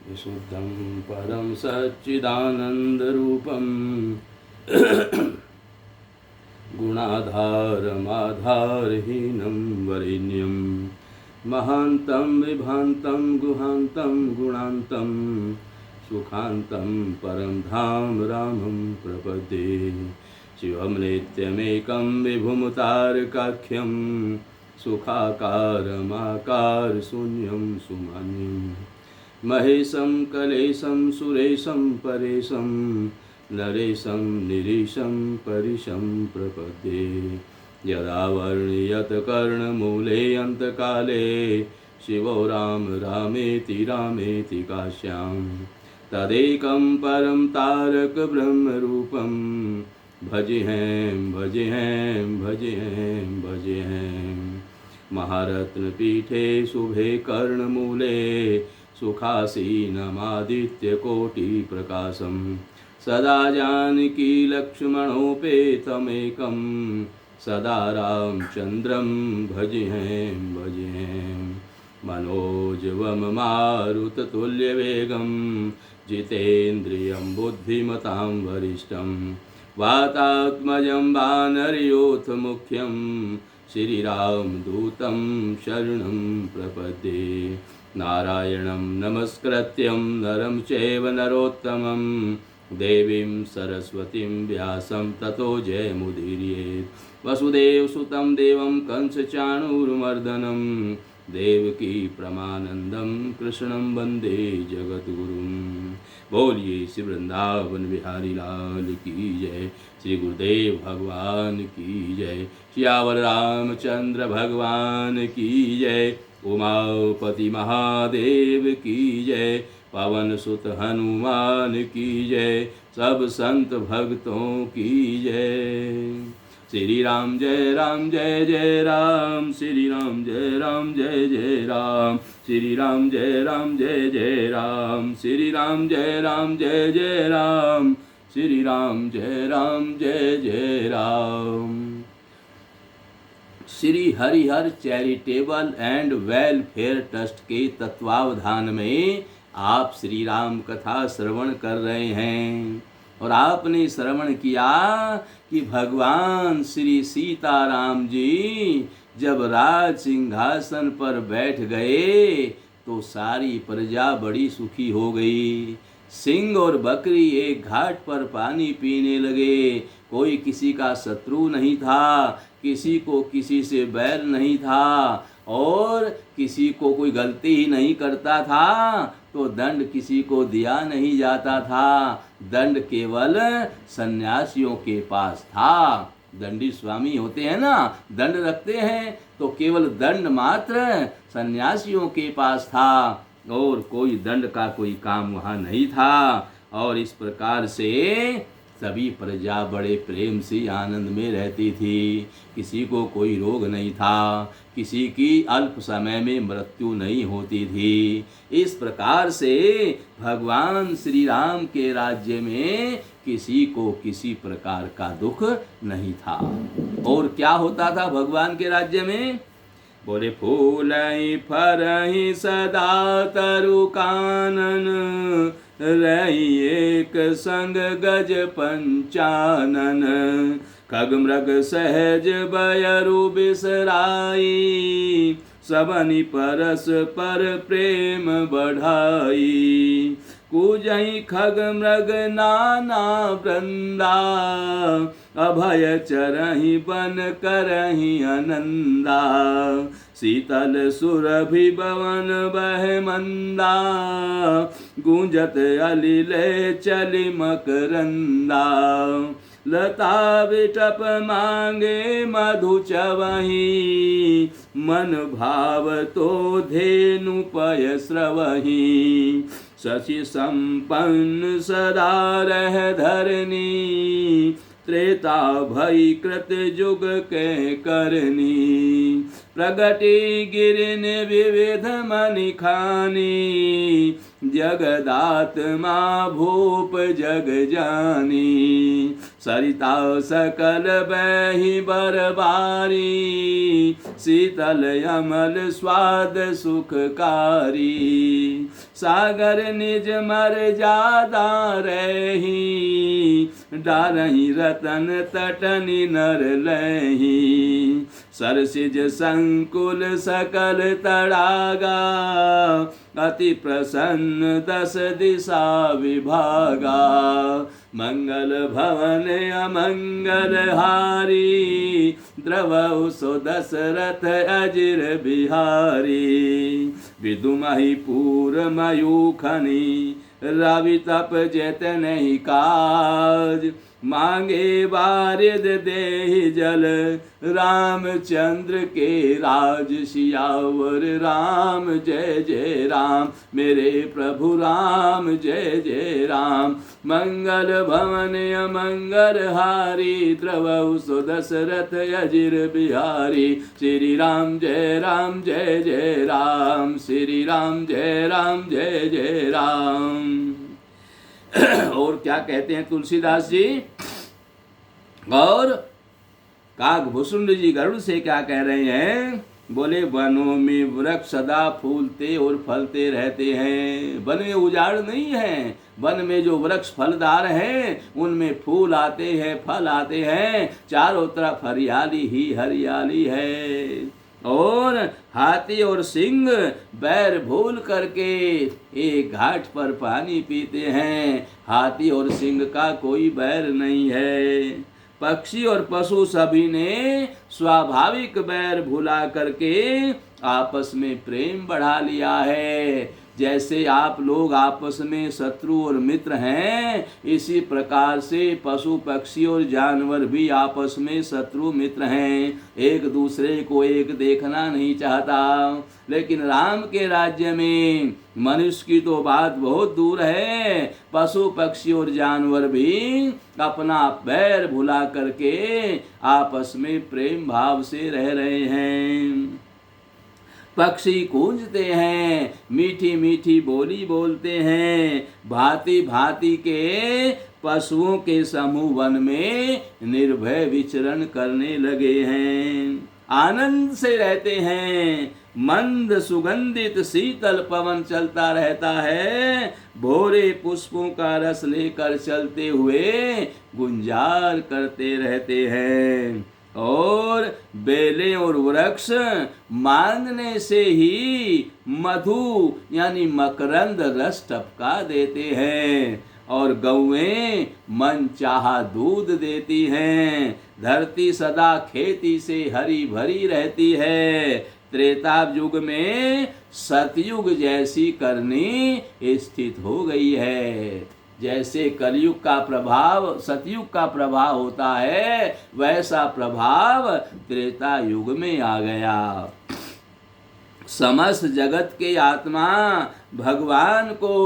विशुद्धं परं सच्चिदानन्दरूपं गुणाधारमाधारहीनं वरेण्यं महान्तं विभान्तं गुहान्तं गुणान्तं सुखान्तं परं धाम रामं प्रपद्ये। शिवं नित्यमेकं विभुमतारकाख्यं सुखाकारमाकारशून्यं सुमान्यं महेशं कलेशं सुरेशं परेशं नरेशं निरीशं परिशं प्रपद्ये। यदा वर्ण्यत कर्णमूले अन्तकाले शिवो राम रामेति रामेति काश्यां तदेकं परं तारक ब्रह्मरूपं भजेहं भजेहं भजेहं भजेहं। महारत्नपीठे शुभे कर्णमूले सुखासीनमादित्यकोटिप्रकाशं सदा जानकी लक्ष्मणोपेतमेकं सदा रामचन्द्रं भजेहं भजेहं। मनोजवं मारुततुल्यवेगं जितेन्द्रियं बुद्धिमतां वरिष्ठं वातात्मजं वानरयोथमुख्यं श्रीरामदूतं शरणं प्रपद्ये। नारायणं नमस्कृत्यं नरं चैव नरोत्तमं देवीं सरस्वतीं व्यासं ततो जयमुदीरयेत्। वसुदेवसुतं देवं कंसचाणूरमर्दनं देवकी परमानंदं कृष्णं वंदे जगद्गुरुं। बोलिए श्री वृंदावन बिहारी लाल की जय, श्री गुरुदेव भगवान की जय, सियावर रामचंद्र भगवान की जय, उमापति महादेव की जय, पवन सुत हनुमान की जय, सब संत भक्तों की जय। श्री राम जय जय राम, श्री राम जय जय राम, श्री राम जय जय राम, श्री राम जय जय राम, श्री राम जय जय Ram. Shri Harihar charitable and welfare trust के तत्वावधान में आप श्री राम कथा श्रवण कर रहे हैं और आपने श्रवण किया कि भगवान श्री सीताराम जी जब राज सिंहासन पर बैठ गए तो सारी प्रजा बड़ी सुखी हो गई। सिंह और बकरी एक घाट पर पानी पीने लगे। कोई किसी का शत्रु नहीं था, किसी को किसी से बैर नहीं था और किसी को कोई गलती ही नहीं करता था तो दंड किसी को दिया नहीं जाता था। दंड केवल सन्यासियों के पास था। दंडी स्वामी होते हैं ना, दंड रखते हैं तो केवल दंड मात्र सन्यासियों के पास था और कोई दंड का कोई काम वहाँ नहीं था। और इस प्रकार से सभी प्रजा बड़े प्रेम से आनंद में रहती थी। किसी को कोई रोग नहीं था, किसी की अल्प समय में मृत्यु नहीं होती थी। इस प्रकार से भगवान श्री राम के राज्य में किसी को किसी प्रकार का दुख नहीं था। और क्या होता था भगवान के राज्य में? बोले फूलहि फरहि सदा तरु कानन, रही एक संग गज पंचानन, खग मृग सहज बयरु बिसराई, सबनि परस पर प्रेम बढ़ाई। कूजहि खग मृग नाना वृंदा, अभय चरहि बन करहि आनंदा, शीतल सुरभि बवन बह मंदा, गूंजत अलिले चलि मकरंदा, लता विटप मांगे मधु चवहि, मन भाव तो धेनु पय स्रवहि, शशि संपन्न सदा रह धरनी, त्रेता भई कृत जुग के करनी, प्रगति गिरिन विविध मनि खानी, जगदात्मा भूप जग जानी, सरिता सकल बहि बरबारी, शीतल अमल स्वाद सुखकारी। सागर निज मर जादा रही, डारही रतन तटनि नर लही। सरसिज संकुल सकल तड़ागा, अति प्रसन्न दस दिशा विभागा। मंगल भवन अमंगल हारी, द्रवहु सो दशरथ अजिर बिहारी। विदुमहि पूर मयूखनि, रवि तप जेत नहीं काज। मांगे बारिद देहि जल, रामचंद्र के राज। सियावर राम जय जय राम, मेरे प्रभु राम जय जय राम। मंगल भवन अमंगल हारी, द्रवहु सो दशरथ अजिर बिहारी। श्री राम जय राम, श्री राम जय जय राम। और क्या कहते हैं तुलसीदास जी, और काकभूषुंड जी गरुड़ से क्या कह रहे हैं? बोले वनों में वृक्ष सदा फूलते और फलते रहते हैं। वन में उजाड़ नहीं है, वन में जो वृक्ष फलदार हैं उनमें फूल आते हैं, फल आते हैं, चारों तरफ हरियाली ही हरियाली है। और हाथी और सिंह बैर भूल करके एक घाट पर पानी पीते हैं। हाथी और सिंह का कोई बैर नहीं है। पक्षी और पशु सभी ने स्वाभाविक बैर भुला करके आपस में प्रेम बढ़ा लिया है। जैसे आप लोग आपस में शत्रु और मित्र हैं, इसी प्रकार से पशु पक्षी और जानवर भी आपस में शत्रु मित्र हैं। एक दूसरे को एक देखना नहीं चाहता। लेकिन राम के राज्य में मनुष्य की तो बात बहुत दूर है, पशु पक्षी और जानवर भी अपना बैर भुला करके आपस में प्रेम भाव से रह रहे हैं। पक्षी कूंजते हैं, मीठी मीठी बोली बोलते हैं। भांति भांति के पशुओं के समूह वन में निर्भय विचरण करने लगे हैं। आनंद से रहते हैं। मंद सुगंधित शीतल पवन चलता रहता है। भोरे पुष्पों का रस लेकर चलते हुए गुंजार करते रहते हैं। और बेलें और वृक्ष मांगने से ही मधु यानी मकरंद रस टपका देते हैं। और गौएं मन चाहा दूध देती हैं। धरती सदा खेती से हरी भरी रहती है। त्रेता युग में सतयुग जैसी करनी स्थित हो गई है। जैसे कलयुग का प्रभाव सतयुग का प्रभाव होता है, वैसा प्रभाव त्रेता युग में आ गया। समस्त जगत के आत्मा भगवान को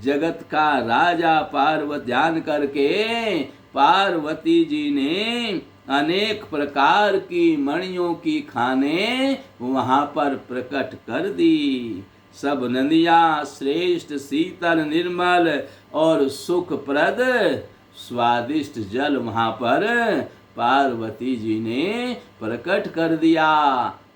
जगत का राजा पार्वती जान करके पार्वती जी ने अनेक प्रकार की मणियों की खाने वहां पर प्रकट कर दी। सब नदियाँ श्रेष्ठ शीतल निर्मल और सुखप्रद स्वादिष्ट जल वहां पर पार्वती जी ने प्रकट कर दिया।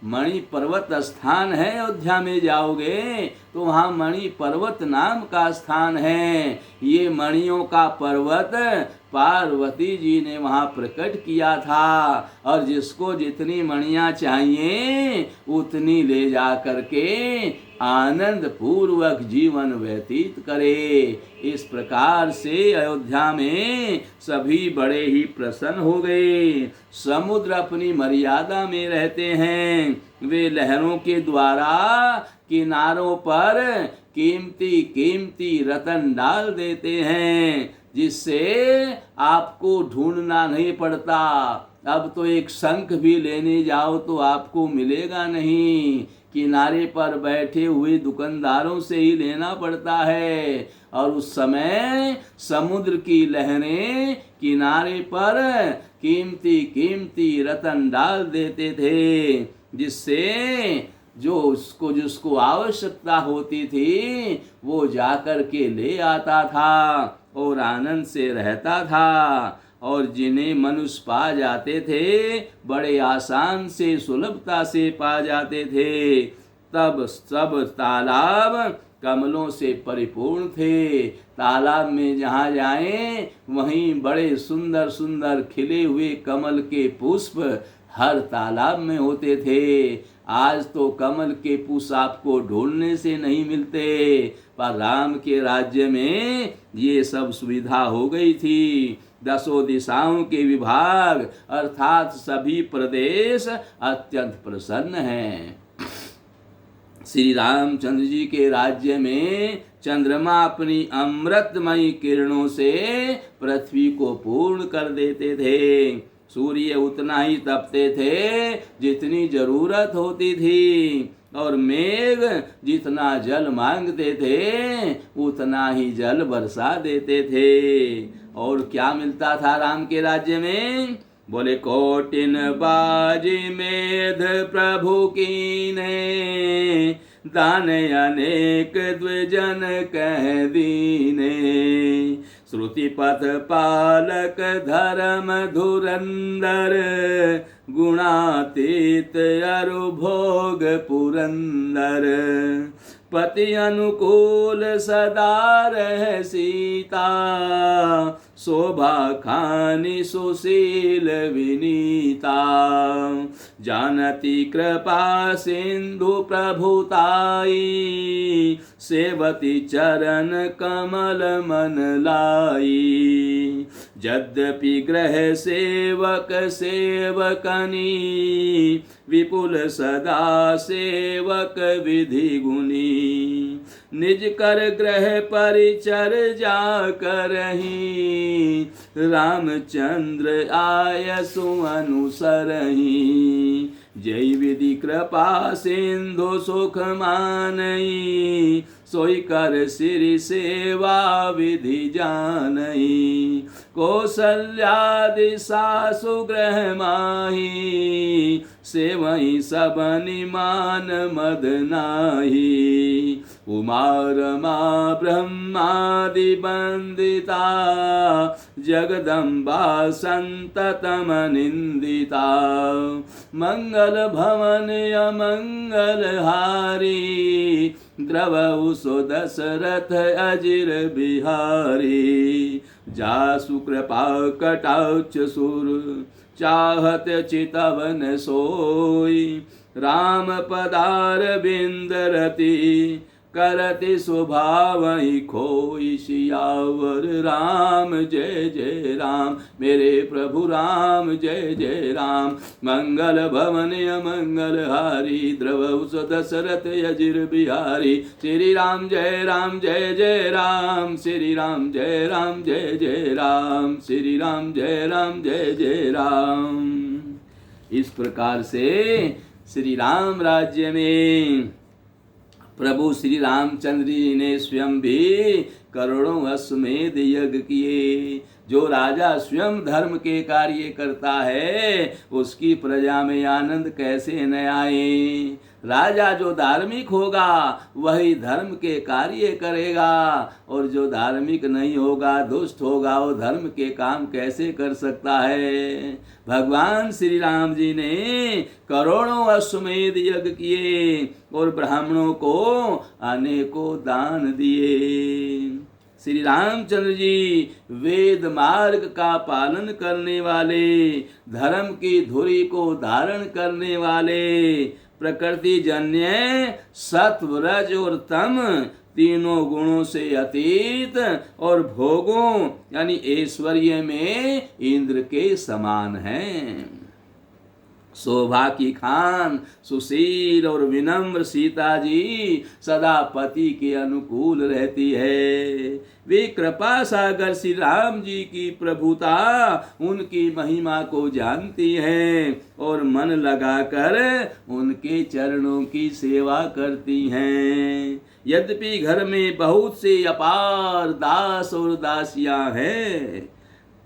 मणि पर्वत स्थान है, अयोध्या में जाओगे तो वहाँ मणि पर्वत नाम का स्थान है। ये मणियों का पर्वत पार्वती जी ने वहाँ प्रकट किया था। और जिसको जितनी मणियाँ चाहिए उतनी ले जा करके आनंद पूर्वक जीवन व्यतीत करे। इस प्रकार से अयोध्या में सभी बड़े ही प्रसन्न हो गए। समुद्र अपनी मर्यादा में रहते हैं। वे लहरों के द्वारा किनारों पर कीमती कीमती रतन डाल देते हैं, जिससे आपको ढूंढना नहीं पड़ता। अब तो एक शंख भी लेने जाओ तो आपको मिलेगा नहीं, किनारे पर बैठे हुए दुकानदारों से ही लेना पड़ता है। और उस समय समुद्र की लहरें किनारे पर कीमती कीमती रतन डाल देते थे, जिससे जो उसको जिसको आवश्यकता होती थी वो जाकर के ले आता था और आनंद से रहता था। और जिन्हें मनुष्य पा जाते थे, बड़े आसान से सुलभता से पा जाते थे। तब सब तालाब कमलों से परिपूर्ण थे। तालाब में जहाँ जाएं वहीं बड़े सुंदर सुंदर खिले हुए कमल के पुष्प हर तालाब में होते थे। आज तो कमल के पुष्प आपको ढूंढने से नहीं मिलते, पर राम के राज्य में ये सब सुविधा हो गई थी। 10 दिशाओं के विभाग अर्थात सभी प्रदेश अत्यंत प्रसन्न हैं। श्री रामचंद्र जी के राज्य में चंद्रमा अपनी अमृतमयी किरणों से पृथ्वी को पूर्ण कर देते थे। सूर्य उतना ही तपते थे जितनी जरूरत होती थी, और मेघ जितना जल मांगते थे उतना ही जल बरसा देते थे। और क्या मिलता था राम के राज्य में? बोले कोटिन बाजी मेध प्रभु कीने, दान अनेक द्विजन कह दीने। श्रुति पथ पालक धर्म धुरंधर, गुणातीत अरु भोग पुरंदर। पति अनुकूल सदा रह सीता, शोभा खानी सुशील विनीता। जानती कृपा सिंधु प्रभुताई, सेवती चरण कमल मन लाई। यद्यपि ग्रह सेवक सेवकनी, विपुल सदा सेवक विधि गुनी। निज कर ग्रह परिचर जा करही, रामचंद्र आयसु अनुसरही। जय विधि कृपा सिंधु सुख मानई, सोई कर सिरि सेवा विधि जानई। कौसल्यादि सासु ग्रह माही, सेवई सबनि मान मद नाही। उमा रमा ब्रह्मादि वंदिता, जगदम्बा संततम निंदिता। मंगल भवन अमंगल हारी, द्रवहु सो दशरथ अजिर बिहारी। जासु कृपा कटाक्ष सुर, चाहत चितवन सोई। राम पदार बिंदरति, करति स्वभावहि खोई। सियावर राम जय जय राम, मेरे प्रभु राम जय जय राम। मंगल भवन अमंगल हारी, द्रवहु सो दशरथ अजिर बिहारी। श्री राम जय जय राम, श्री राम जय जय राम, श्री राम जय जय राम। इस प्रकार से श्री राम राज्य में प्रभु श्री रामचंद्र जी ने स्वयं भी करोड़ों अश्वमेध यज्ञ किए। जो राजा स्वयं धर्म के कार्य करता है, उसकी प्रजा में आनंद कैसे न आए। राजा जो धार्मिक होगा वही धर्म के कार्य करेगा, और जो धार्मिक नहीं होगा, दुष्ट होगा, वो धर्म के काम कैसे कर सकता है। भगवान श्री राम जी ने करोड़ों अश्वमेध यज्ञ किए और ब्राह्मणों को अनेकों दान दिए। श्री रामचंद्र जी वेद मार्ग का पालन करने वाले, धर्म की धुरी को धारण करने वाले, प्रकृति जन्य सत्व रज और तम तीनों गुणों से अतीत, और भोगों यानी ऐश्वर्य में इंद्र के समान हैं। शोभा की खान सुशील और विनम्र सीता जी सदा पति के अनुकूल रहती है। वे कृपा सागर श्री राम जी की प्रभुता, उनकी महिमा को जानती है और मन लगाकर उनके चरणों की सेवा करती हैं। यद्यपि घर में बहुत से अपार दास और दासियां हैं,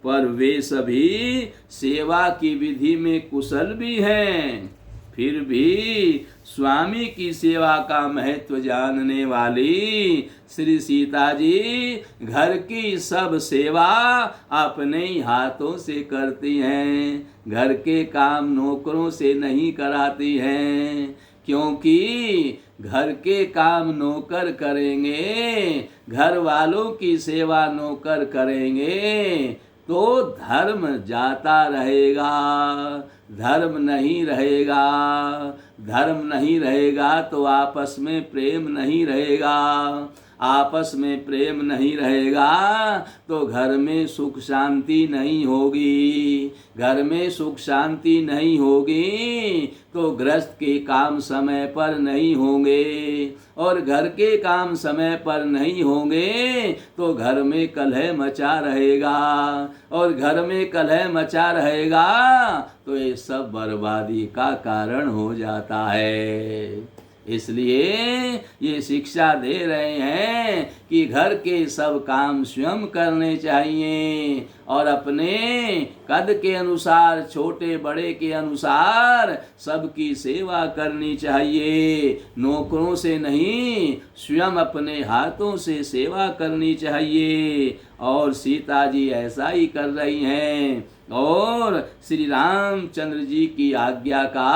पर वे सभी सेवा की विधि में कुशल भी हैं। फिर भी स्वामी की सेवा का महत्व जानने वाली श्री सीता जी घर की सब सेवा अपने ही हाथों से करती हैं, घर के काम नौकरों से नहीं कराती हैं, क्योंकि घर के काम नौकर करेंगे, घर वालों की सेवा नौकर करेंगे तो धर्म जाता रहेगा, धर्म नहीं रहेगा, धर्म नहीं रहेगा तो आपस में प्रेम नहीं रहेगा, आपस में प्रेम नहीं रहेगा तो घर में सुख शांति नहीं होगी, घर में सुख शांति नहीं होगी तो गृहस्थ के काम समय पर नहीं होंगे, और घर के काम समय पर नहीं होंगे तो घर में कलह मचा रहेगा, और घर में कलह मचा रहेगा तो ये सब बर्बादी का कारण हो जाता है। इसलिए ये शिक्षा दे रहे हैं कि घर के सब काम स्वयं करने चाहिए और अपने कद के अनुसार, छोटे बड़े के अनुसार सबकी सेवा करनी चाहिए, नौकरों से नहीं, स्वयं अपने हाथों से सेवा करनी चाहिए। और सीता जी ऐसा ही कर रही हैं और श्री रामचंद्र जी की आज्ञा का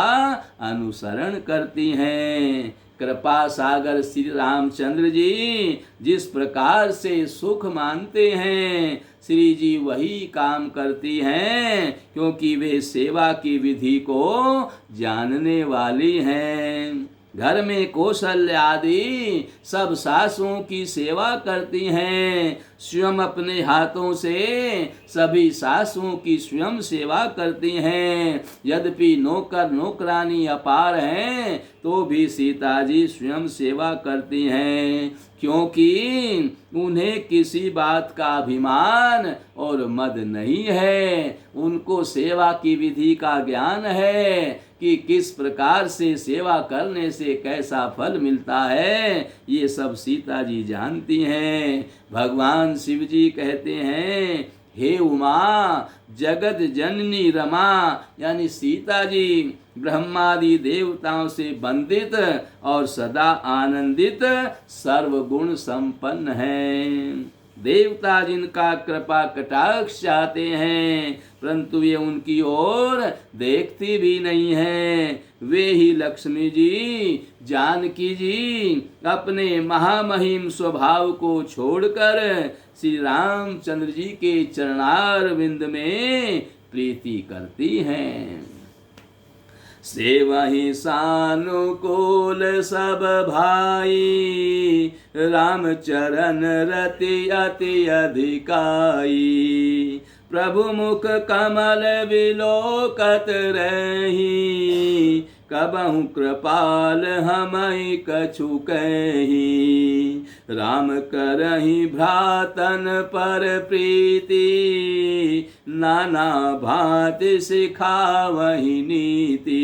अनुसरण करती हैं। कृपा सागर श्री रामचंद्र जी जिस प्रकार से सुख मानते हैं, श्री जी वही काम करती हैं, क्योंकि वे सेवा की विधि को जानने वाली हैं। घर में कौशल्य आदि सब सासुओं की सेवा करती हैं, स्वयं अपने हाथों से सभी सासुओं की स्वयं सेवा करती हैं। यद्यपि नौकर नौकरानी अपार हैं तो भी सीता जी स्वयं सेवा करती हैं, क्योंकि उन्हें किसी बात का अभिमान और मद नहीं है। उनको सेवा की विधि का ज्ञान है कि किस प्रकार से सेवा करने से कैसा फल मिलता है, ये सब सीता जी जानती हैं। भगवान शिव जी कहते हैं, हे उमा जगत जननी रमा, यानी सीता जी ब्रह्मादि देवताओं से वंदित और सदा आनंदित सर्वगुण संपन्न हैं। देवता जिनका कृपा कटाक्ष चाहते हैं परंतु ये उनकी ओर देखती भी नहीं है, वे ही लक्ष्मी जी, जानकी जी अपने महामहिम स्वभाव को छोड़कर श्री रामचंद्र जी के चरणारविंद में प्रीति करती हैं। सेवहि सानुकूल सब भाई, राम चरण रति अति अधिकाई। प्रभु मुख कमल विलोकत रही, कबहु कृपाल हमई कछु कही। राम करहि भ्रातन पर प्रीति, नाना भांति सिखावहि नीति।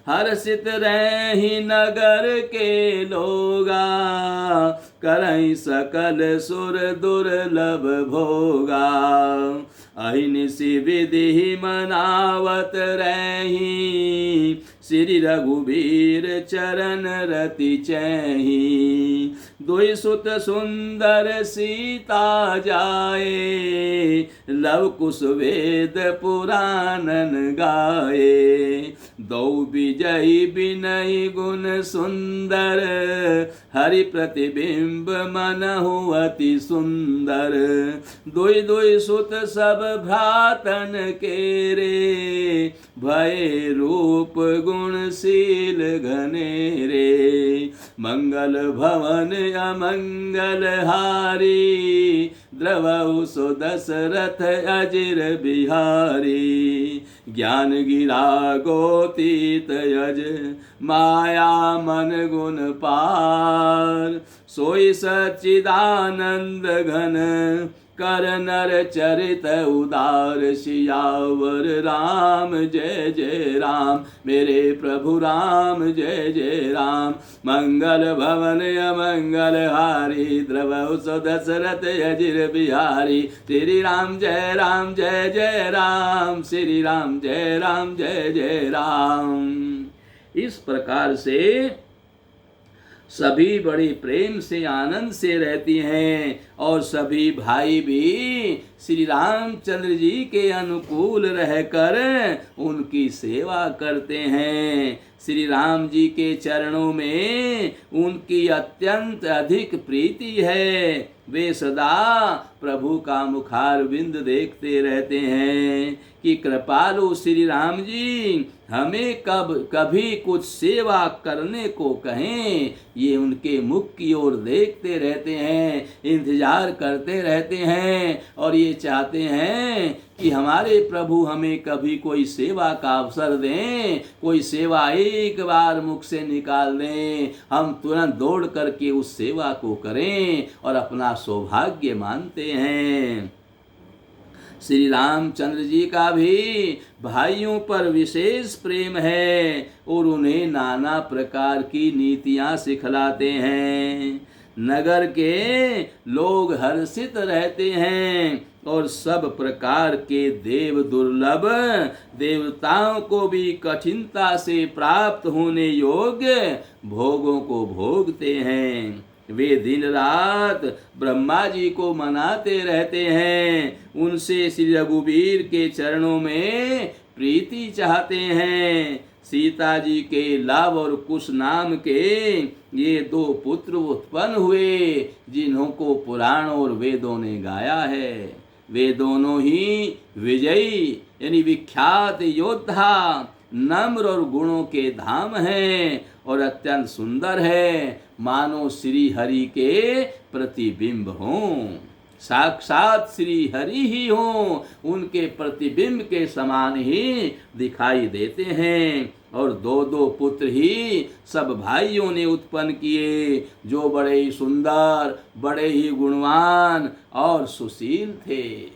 हर्षित रहि नगर के लोगा, करहि सकल सुर दुर्लभ भोगा। अहिनिसि विधि मनावत रही, श्री रघुबीर चरण रति चही। दुई सुत सुंदर सीता जाए, लव कुश वेद पुराणन गाए। दो विजयी विनय गुण सुंदर, हरि प्रतिबिंब मनहु अति सुंदर। दुई दुई सुत सब भ्रातन केरे, भय रूप गुणशील घनेरे। मंगल भवन अमंगल हारी, द्रवहु सो दशरथ अजिर बिहारी। ज्ञान गिरा गोतीत यज, माया मन गुण पार। सोई सच्चिदानंद घन, कर नर चरित उदार। सियावर राम जय जय राम, मेरे प्रभु राम जय जय राम। मंगल भवन अमंगल हारी, द्रवहु सो दशरथ अजिर बिहारी। श्री राम जय जय राम, श्री राम जय जय राम। इस प्रकार से सभी बड़े प्रेम से आनंद से रहती हैं और सभी भाई भी श्री रामचंद्र जी के अनुकूल रहकर उनकी सेवा करते हैं। श्री राम जी के चरणों में उनकी अत्यंत अधिक प्रीति है। वे सदा प्रभु का मुखारविंद देखते रहते हैं कि कृपालु श्री राम जी हमें कभी कुछ सेवा करने को कहें। ये उनके मुख की ओर देखते रहते हैं, इंतजार करते रहते हैं और ये चाहते हैं कि हमारे प्रभु हमें कभी कोई सेवा का अवसर दें, कोई सेवा एक बार मुख से निकाल दें, हम तुरंत दौड़ करके उस सेवा को करें और अपना सौभाग्य मानते हैं। श्री रामचंद्र जी का भी भाइयों पर विशेष प्रेम है और उन्हें नाना प्रकार की नीतियां सिखलाते हैं। नगर के लोग हर्षित रहते हैं और सब प्रकार के देव दुर्लभ देवताओं को भी कठिनता से प्राप्त होने योग्य भोगों को भोगते हैं। वे दिन रात ब्रह्मा जी को मनाते रहते हैं, उनसे श्री रघुवीर के चरणों में प्रीति चाहते हैं। सीता जी के लव और कुश नाम के ये दो पुत्र उत्पन्न हुए जिन्हों को पुराण और वेदों ने गाया है। वे दोनों ही विजयी यानी विख्यात योद्धा, नम्र और गुणों के धाम हैं और अत्यंत सुंदर है, मानो श्री हरि के प्रतिबिंब हों। साक्षात श्री हरि ही हों, उनके प्रतिबिंब के समान ही दिखाई देते हैं। और दो दो पुत्र ही सब भाइयों ने उत्पन्न किए जो बड़े ही सुंदर, बड़े ही गुणवान और सुशील थे।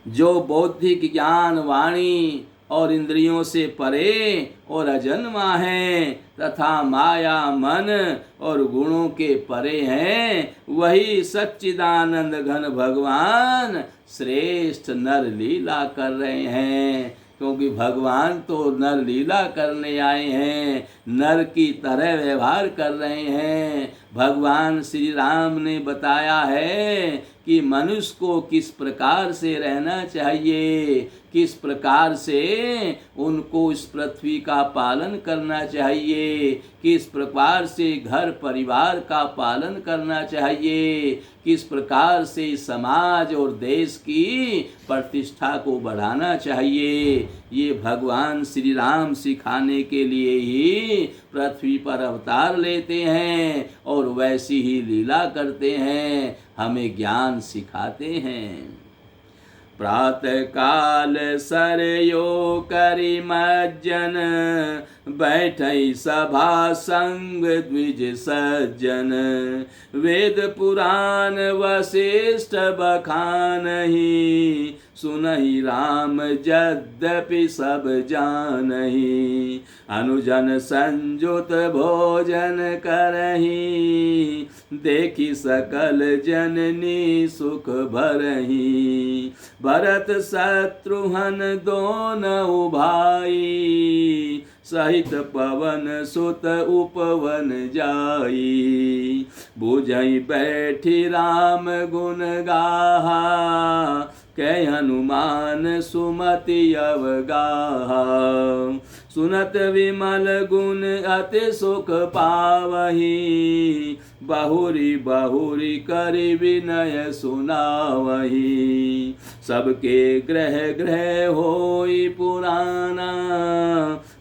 जो बौद्धिक ज्ञान, वाणी और इंद्रियों से परे और अजन्मा है तथा माया, मन और गुणों के परे हैं, वही सच्चिदानंद घन भगवान श्रेष्ठ नर लीला कर रहे हैं। क्योंकि भगवान तो नर लीला करने आए हैं, नर की तरह व्यवहार कर रहे हैं। भगवान श्री राम ने बताया है कि मनुष्य को किस प्रकार से रहना चाहिए, किस प्रकार से उनको इस पृथ्वी का पालन करना चाहिए, किस प्रकार से घर परिवार का पालन करना चाहिए, किस प्रकार से समाज और देश की प्रतिष्ठा को बढ़ाना चाहिए। ये भगवान श्री राम सिखाने के लिए ही पृथ्वी पर अवतार लेते हैं और वैसी ही लीला करते हैं, हमें ज्ञान सिखाते हैं। प्रातः काल सरयो करि मज्जन, बैठई सभा संग द्विज सज्जन। वेद पुराण वशिष्ठ बखानहि, सुनहि राम यद्यपि सब जानहि। अनुजन संजुत भोजन करहि, देखि सकल जननी सुख भरहि। भरत शत्रुघ्न दोनों भाई, सहित पवन सुत उपवन जाई। बुझई बैठी राम गुण गाहा, कै हनुमान सुमति अवगाहा। सुनत विमल गुण अति सुख पावही, बहुरी बहुरी करि विनय सुनावही। सबके ग्रह ग्रह होई पुराना,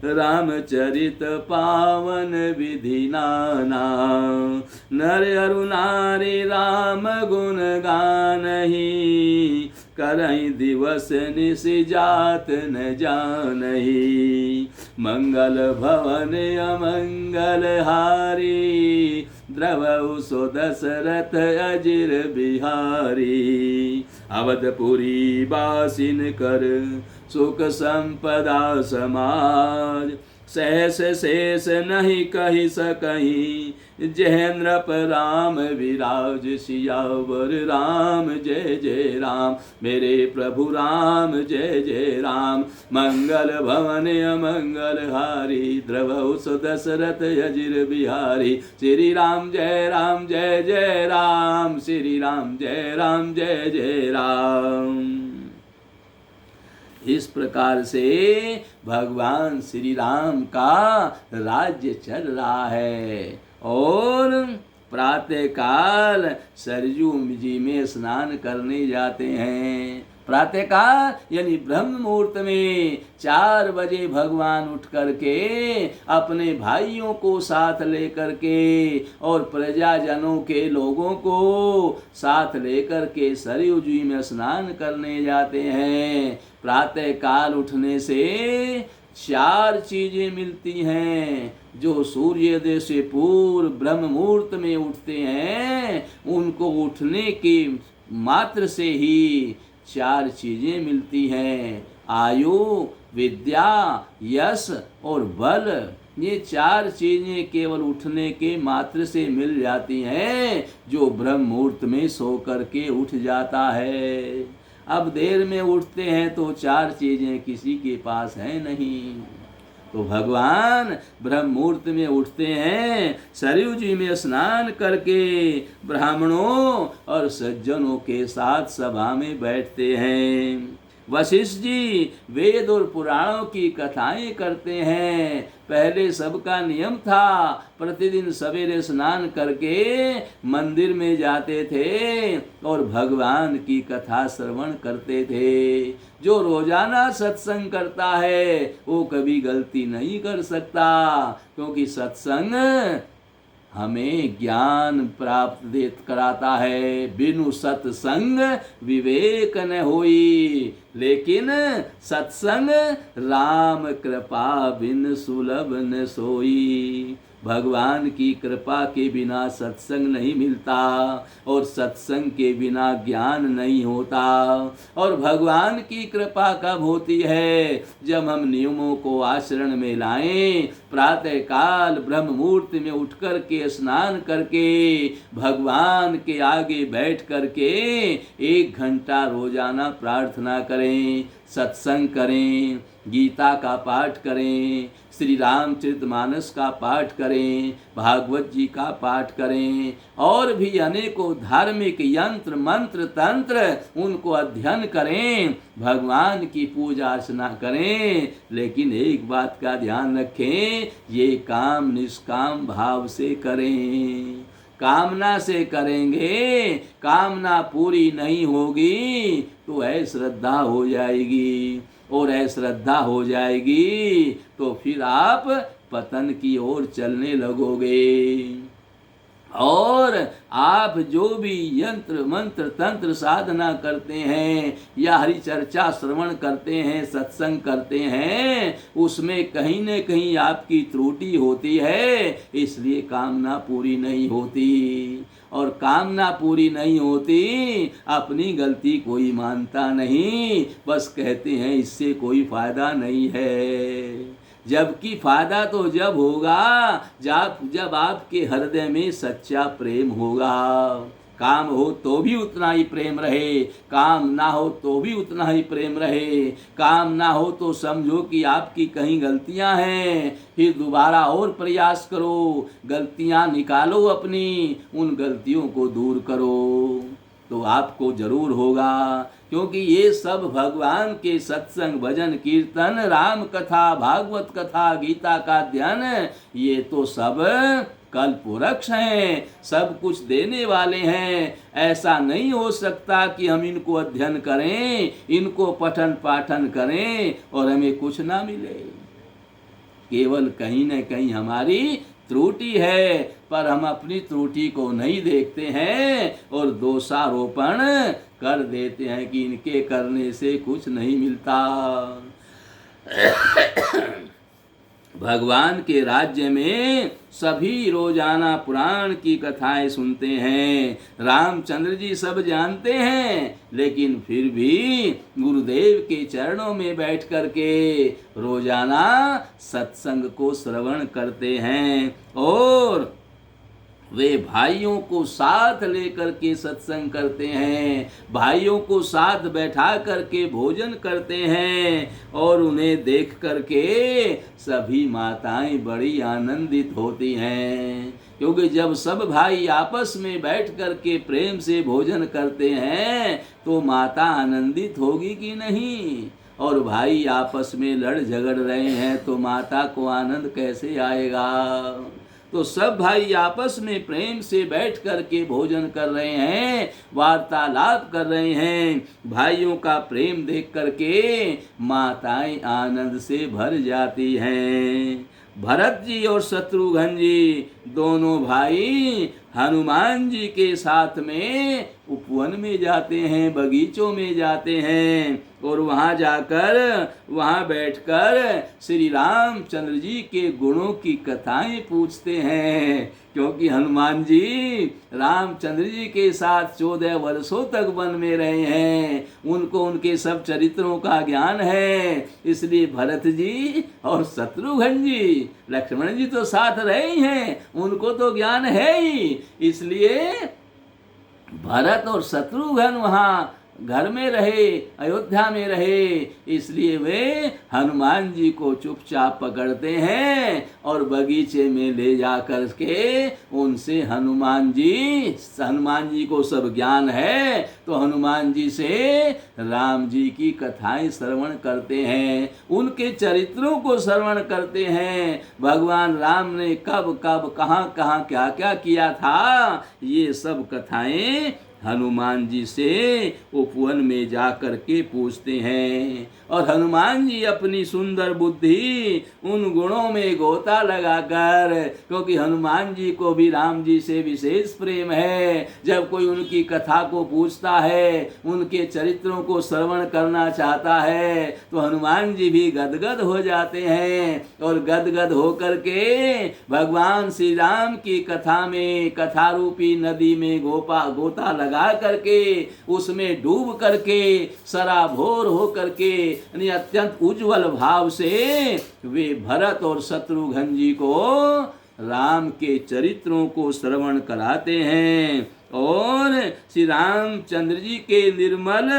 रामचरित पावन विधि नाना। नर अरु नारी राम गुण गानहि, करहि दिवस निश जात न जानहि। मंगल भवन अमंगल हारी, द्रवहु सो दशरथ अजिर बिहारी। अवधपुरी बासिन कर सुख संपदा समाज, सहस शेष नहीं कही सकहीं, जय नृप राम विराज सियावर राम जय जय राम। मेरे प्रभु राम जय जय राम। मंगल भवन अमंगल हारी, द्रवहु सु दशरथ अजिर बिहारी। श्री राम जय जय राम, श्री राम जय जय राम। इस प्रकार से भगवान श्री राम का राज्य चल रहा है। और प्रातः काल सरयू जी में स्नान करने जाते हैं। प्रातः काल यानी ब्रह्म मुहूर्त में 4 बजे भगवान उठ करके अपने भाइयों को साथ लेकर के और प्रजाजनों के लोगों को साथ लेकर के सरयू जी में स्नान करने जाते हैं। प्रातः काल उठने से 4 चीजें मिलती हैं। जो सूर्योदय से पूर्व ब्रह्म मुहूर्त में उठते हैं, उनको उठने के मात्र से ही 4 चीजें मिलती हैं। आयु, विद्या, यश और बल। ये 4 चीजें केवल उठने के मात्र से मिल जाती हैं। जो ब्रह्म मुहूर्त में सो करके उठ जाता है। अब देर में उठते हैं तो 4 चीजें किसी के पास है नहीं। तो भगवान ब्रह्म मुहूर्त में उठते हैं, सरयू जी में स्नान करके ब्राह्मणों और सज्जनों के साथ सभा में बैठते हैं। वशिष्ठ जी वेद और पुराणों की कथाएं करते हैं। पहले सबका नियम था, प्रतिदिन सवेरे स्नान करके मंदिर में जाते थे और भगवान की कथा श्रवण करते थे। जो रोजाना सत्संग करता है वो कभी गलती नहीं कर सकता, क्योंकि सत्संग हमें ज्ञान प्राप्त देत कराता है। बिनु सत्संग विवेक न होई, लेकिन सत्संग राम कृपा बिन सुलभ न सोई। भगवान की कृपा के बिना सत्संग नहीं मिलता और सत्संग के बिना ज्ञान नहीं होता। और भगवान की कृपा कब होती है? जब हम नियमों को आचरण में लाएं। प्रातः काल ब्रह्म मुहूर्त में उठ कर के स्नान करके भगवान के आगे बैठ करके 1 घंटा रोजाना प्रार्थना करें, सत्संग करें, गीता का पाठ करें, श्री रामचरितमानस का पाठ करें, भागवत जी का पाठ करें और भी अनेकों धार्मिक यंत्र मंत्र तंत्र उनको अध्ययन करें, भगवान की पूजा अर्चना करें। लेकिन एक बात का ध्यान रखें, ये काम निष्काम भाव से करें। कामना से करेंगे, कामना पूरी नहीं होगी तो अश्रद्धा हो जाएगी, और अश्रद्धा हो जाएगी तो फिर आप पतन की ओर चलने लगोगे। और आप जो भी यंत्र मंत्र तंत्र साधना करते हैं या हरि चर्चा श्रवण करते हैं, सत्संग करते हैं, उसमें कहीं न कहीं आपकी त्रुटि होती है, इसलिए कामना पूरी नहीं होती। और कामना पूरी नहीं होती, अपनी गलती कोई मानता नहीं, बस कहते हैं इससे कोई फायदा नहीं है। जबकि फायदा तो जब होगा जब आपके हृदय में सच्चा प्रेम होगा। काम हो तो भी उतना ही प्रेम रहे, काम ना हो तो भी उतना ही प्रेम रहे। काम ना हो तो समझो कि आपकी कहीं गलतियां हैं, फिर दोबारा और प्रयास करो, गलतियां निकालो अपनी, उन गलतियों को दूर करो तो आपको जरूर होगा। क्योंकि ये सब भगवान के सत्संग भजन कीर्तन राम कथा भागवत कथा गीता का अध्ययन, ये तो सब कल्प वृक्ष हैं, सब कुछ देने वाले हैं। ऐसा नहीं हो सकता कि हम इनको अध्ययन करें, इनको पठन पाठन करें और हमें कुछ ना मिले। केवल कहीं न कहीं हमारी त्रुटि है, पर हम अपनी त्रुटि को नहीं देखते हैं और दोषारोपण कर देते हैं कि इनके करने से कुछ नहीं मिलता। भगवान के राज्य में सभी रोजाना पुराण की कथाएं सुनते हैं। रामचंद्र जी सब जानते हैं, लेकिन फिर भी गुरुदेव के चरणों में बैठ करके रोजाना सत्संग को श्रवण करते हैं और वे भाइयों को साथ लेकर के सत्संग करते हैं, भाइयों को साथ बैठा करके भोजन करते हैं और उन्हें देख करके सभी माताएं बड़ी आनंदित होती हैं। क्योंकि जब सब भाई आपस में बैठ करके प्रेम से भोजन करते हैं तो माता आनंदित होगी कि नहीं। और भाई आपस में लड़ झगड़ रहे हैं तो माता को आनंद कैसे आएगा। तो सब भाई आपस में प्रेम से बैठ कर के भोजन कर रहे हैं, वार्तालाप कर रहे हैं। भाइयों का प्रेम देख करके माताएं आनंद से भर जाती हैं। भरत जी और शत्रुघ्न जी दोनों भाई हनुमान जी के साथ में उपवन में जाते हैं, बगीचों में जाते हैं और वहाँ जाकर वहाँ बैठकर श्री रामचंद्र जी के गुणों की कथाएं पूछते हैं। क्योंकि हनुमान जी रामचंद्र जी के साथ 14 वर्षों तक वन में रहे हैं, उनको उनके सब चरित्रों का ज्ञान है। इसलिए भरत जी और शत्रुघ्न जी, लक्ष्मण जी तो साथ रहे ही हैं, उनको तो ज्ञान है ही। इसलिए भरत और शत्रुघ्न वहाँ घर में रहे, अयोध्या में रहे। इसलिए वे हनुमान जी को चुपचाप पकड़ते हैं और बगीचे में ले जा कर के उनसे हनुमान जी को सब ज्ञान है तो हनुमान जी से राम जी की कथाएं श्रवण करते हैं, उनके चरित्रों को श्रवण करते हैं। भगवान राम ने कब कब कहाँ कहाँ क्या क्या किया था, ये सब कथाएं हनुमान जी से उपवन में जा कर के पूछते हैं। और हनुमान जी अपनी सुंदर बुद्धि उन गुणों में गोता लगाकर, क्योंकि हनुमान जी को भी राम जी से विशेष प्रेम है, जब कोई उनकी कथा को पूछता है, उनके चरित्रों को श्रवण करना चाहता है तो हनुमान जी भी गदगद हो जाते हैं और गदगद होकर के भगवान श्री राम की कथा में, कथा रूपी नदी में गोता लगा करके उसमें डूब करके सराबोर हो करके अत्यंत उज्जवल भाव से वे भरत और शत्रुघ्न जी को राम के चरित्रों को श्रवण कराते हैं और श्री रामचंद्र जी के निर्मल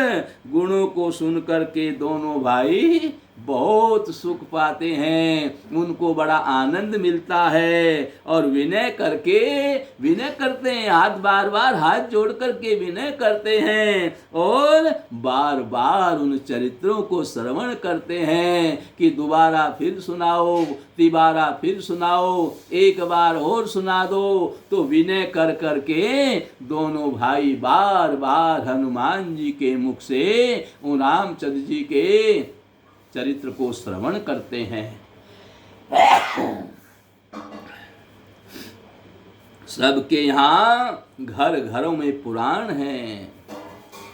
गुणों को सुनकर के दोनों भाई बहुत सुख पाते हैं, उनको बड़ा आनंद मिलता है और विनय करते हैं, बार बार हाथ जोड़ करके विनय करते हैं और बार बार उन चरित्रों को श्रवण करते हैं कि दोबारा फिर सुनाओ, तिबारा फिर सुनाओ, एक बार और सुना दो। तो विनय कर करके दोनों भाई बार बार हनुमान जी के मुख से उन रामचंद्र जी के चरित्र को श्रवण करते हैं। सबके यहाँ घर घरों में पुराण हैं,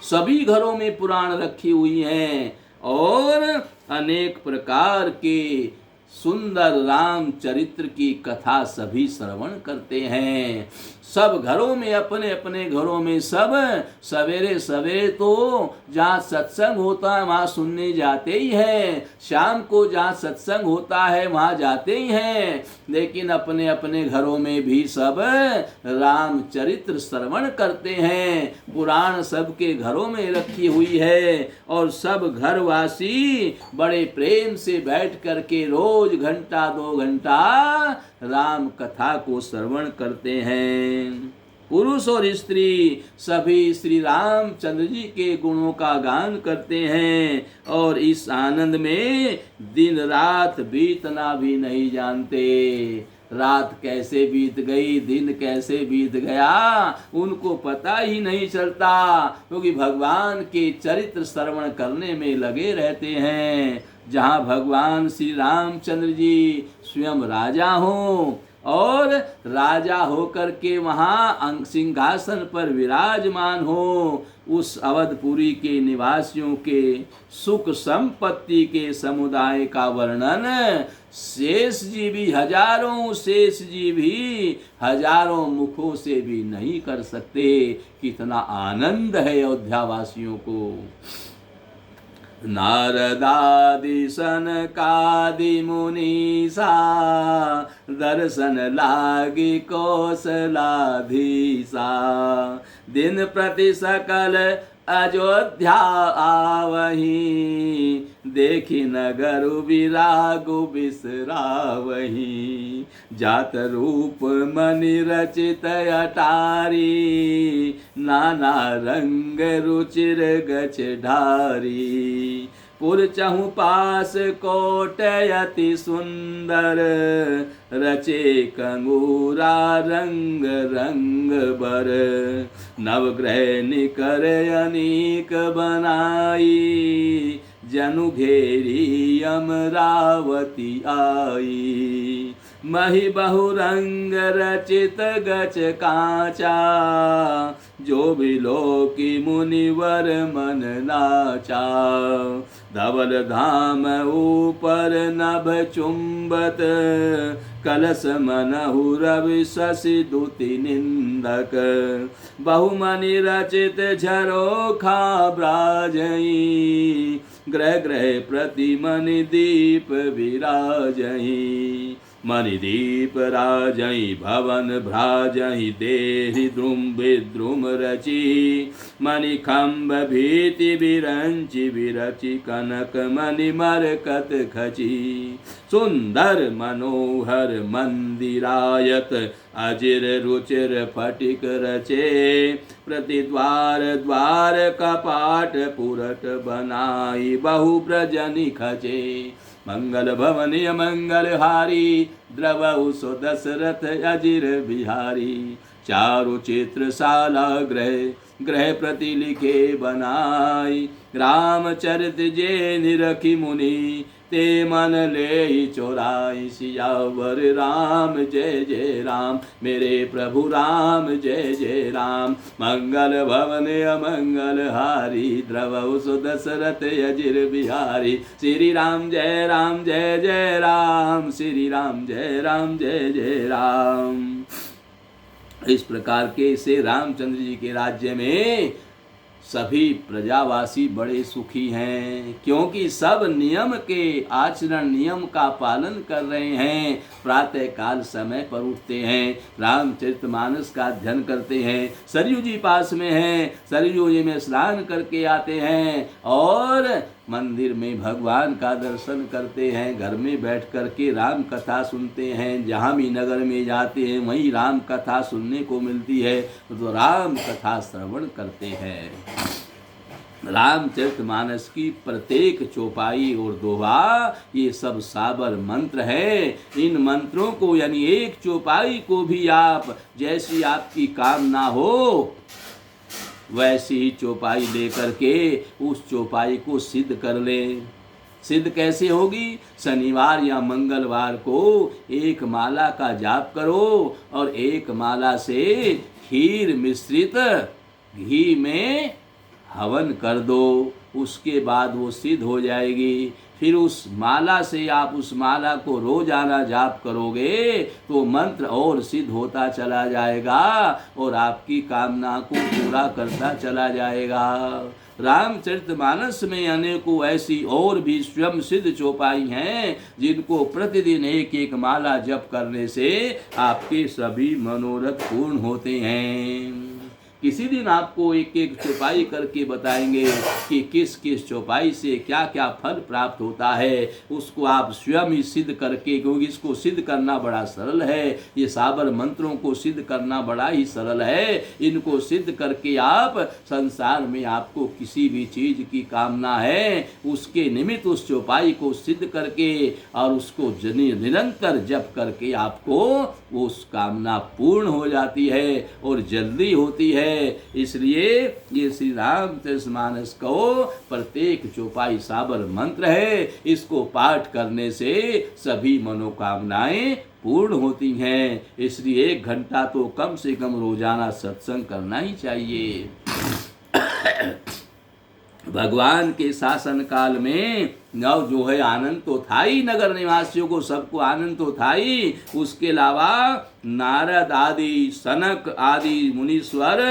सभी घरों में पुराण रखी हुई हैं और अनेक प्रकार के सुंदर राम चरित्र की कथा सभी श्रवण करते हैं। सब घरों में, अपने अपने घरों में सब सवेरे सवेरे तो जहाँ सत्संग होता है वहाँ सुनने जाते ही हैं, शाम को जहाँ सत्संग होता है वहाँ जाते ही हैं, लेकिन अपने अपने घरों में भी सब रामचरित्र श्रवण करते हैं। पुराण सबके घरों में रखी हुई है और सब घरवासी बड़े प्रेम से बैठ करके रोज घंटा 2 घंटा राम कथा को श्रवण करते हैं। पुरुष और स्त्री सभी श्री रामचंद्र जी के गुणों का गान करते हैं और इस आनंद में दिन रात बीतना भी नहीं जानते। रात कैसे बीत गई, दिन कैसे बीत गया, उनको पता ही नहीं चलता, क्योंकि भगवान के चरित्र श्रवण करने में लगे रहते हैं। जहाँ भगवान श्री रामचंद्र जी स्वयं राजा हों, और राजा होकर के वहाँ सिंहासन पर विराजमान हो, उस अवधपुरी के निवासियों के सुख संपत्ति के समुदाय का वर्णन शेष जी भी, हजारों शेष जी भी हजारों मुखों से भी नहीं कर सकते। कितना आनंद है अयोध्या वासियों को। नारदादि सनकादि मुनीसा दर्शन लागी कौशलाधीसा, दिन प्रति सकल अयोध्या आवही, देखी नगर विरागु बिसरावही, जात रूप मणि रचित अटारी, नाना रंग रुचिर गछ ढारी, पुर चहु पास कोट अति सुंदर, रचे कंगूरा रंग रंग बर, नवग्रह निकर अनेक बनाई, जनु घेरी अमरावती आई, मही बहुरंग रचित गच कांचा, जो बिलोकी मुनिवर मन नाचा, धवल धाम ऊपर नभ चुंबत, कलश मनहु रवि शशि दुति निंदक, बहुमनि रचित झरोखा ब्राजई, ग्रह ग्रह प्रति मणि दीप विराजई, मणिदीप राजई भवन भ्राजई, देहि द्रुम विद्रुम रची, मणिखंभ भीति विरंचि विरचि, कनक मणि मरकत खची, सुंदर मनोहर मंदिरायत, अजिर रुचिर फटिक रचे, प्रति द्वार द्वार कपाट पुरट बनाई, बहु प्रजनि खचे, मंगल भवनीय मंगल हारी, द्रवहु सो दशरथ अजिर बिहारी, चारु चित्रशाला ग्रह ग्रह प्रति लिखे बनाई, रामचरित जे निरखी मुनि, ते मन ले चोराई, सियावर राम जय जय राम, मेरे प्रभु राम जय जय राम, मंगल भवन अमंगल हारी, द्रवहु सो दशरथ अजिर बिहारी, श्री राम जय राम, श्री राम जय जय राम। इस प्रकार के से रामचंद्र जी के राज्य में सभी प्रजावासी बड़े सुखी हैं, क्योंकि सब नियम के आचरण नियम का पालन कर रहे हैं, प्रातः काल समय पर उठते हैं, रामचरितमानस का अध्ययन करते हैं, सरयू जी पास में हैं, सरयू जी में स्नान करके आते हैं और मंदिर में भगवान का दर्शन करते हैं, घर में बैठ कर के राम कथा सुनते हैं, जहाँ भी नगर में जाते हैं वहीं राम कथा सुनने को मिलती है, तो राम कथा श्रवण करते हैं। रामचरितमानस की प्रत्येक चौपाई और दोहा ये सब साबर मंत्र है। इन मंत्रों को यानी एक चौपाई को भी आप जैसी आपकी कामना हो वैसी ही चौपाई लेकर के उस चौपाई को सिद्ध कर लें। सिद्ध कैसे होगी? शनिवार या मंगलवार को एक माला का जाप करो और एक माला से खीर मिश्रित घी में हवन कर दो, उसके बाद वो सिद्ध हो जाएगी। फिर उस माला से आप उस माला को रोजाना जाप करोगे तो मंत्र और सिद्ध होता चला जाएगा और आपकी कामना को पूरा करता चला जाएगा। रामचरितमानस में अनेकों ऐसी और भी स्वयं सिद्ध चौपाई हैं जिनको प्रतिदिन एक एक माला जप करने से आपके सभी मनोरथ पूर्ण होते हैं। किसी दिन आपको एक एक चौपाई करके बताएंगे कि किस किस चौपाई से क्या क्या फल प्राप्त होता है, उसको आप स्वयं ही सिद्ध करके, क्योंकि इसको सिद्ध करना बड़ा सरल है, ये साबर मंत्रों को सिद्ध करना बड़ा ही सरल है। इनको सिद्ध करके आप संसार में आपको किसी भी चीज़ की कामना है उसके निमित्त उस चौपाई को सिद्ध करके और उसको निरंतर जप करके आपको उस कामना पूर्ण हो जाती है और जल्दी होती है। है। इसलिए ये श्री रामचरितमानस को प्रत्येक चौपाई साबर मंत्र है। इसको पाठ करने से सभी मनोकामनाएं पूर्ण होती हैं। इसलिए 1 घंटा तो कम से कम रोजाना सत्संग करना ही चाहिए। भगवान के शासन काल में नव जो है आनंद तो था ही, नगर निवासियों को सबको आनंद तो था ही। उसके अलावा नारद आदि, सनक आदि मुनीश्वर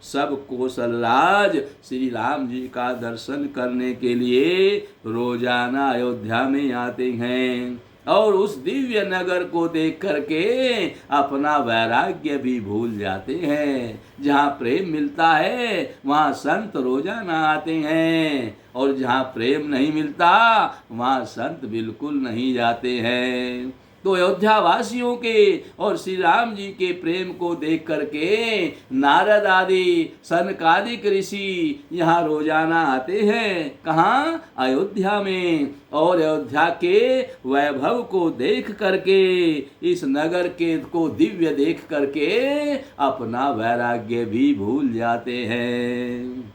सब कौशलराज श्री राम जी का दर्शन करने के लिए रोजाना अयोध्या में आते हैं और उस दिव्य नगर को देख करके अपना वैराग्य भी भूल जाते हैं। जहाँ प्रेम मिलता है वहाँ संत रोजाना आते हैं और जहाँ प्रेम नहीं मिलता वहाँ संत बिल्कुल नहीं जाते हैं। तो अयोध्या वासियों के और श्री राम जी के प्रेम को देख करके नारद आदि सनकादिक ऋषि यहाँ रोजाना आते हैं। कहाँ? अयोध्या में। और अयोध्या के वैभव को देख करके, इस नगर के को दिव्य देख करके अपना वैराग्य भी भूल जाते हैं।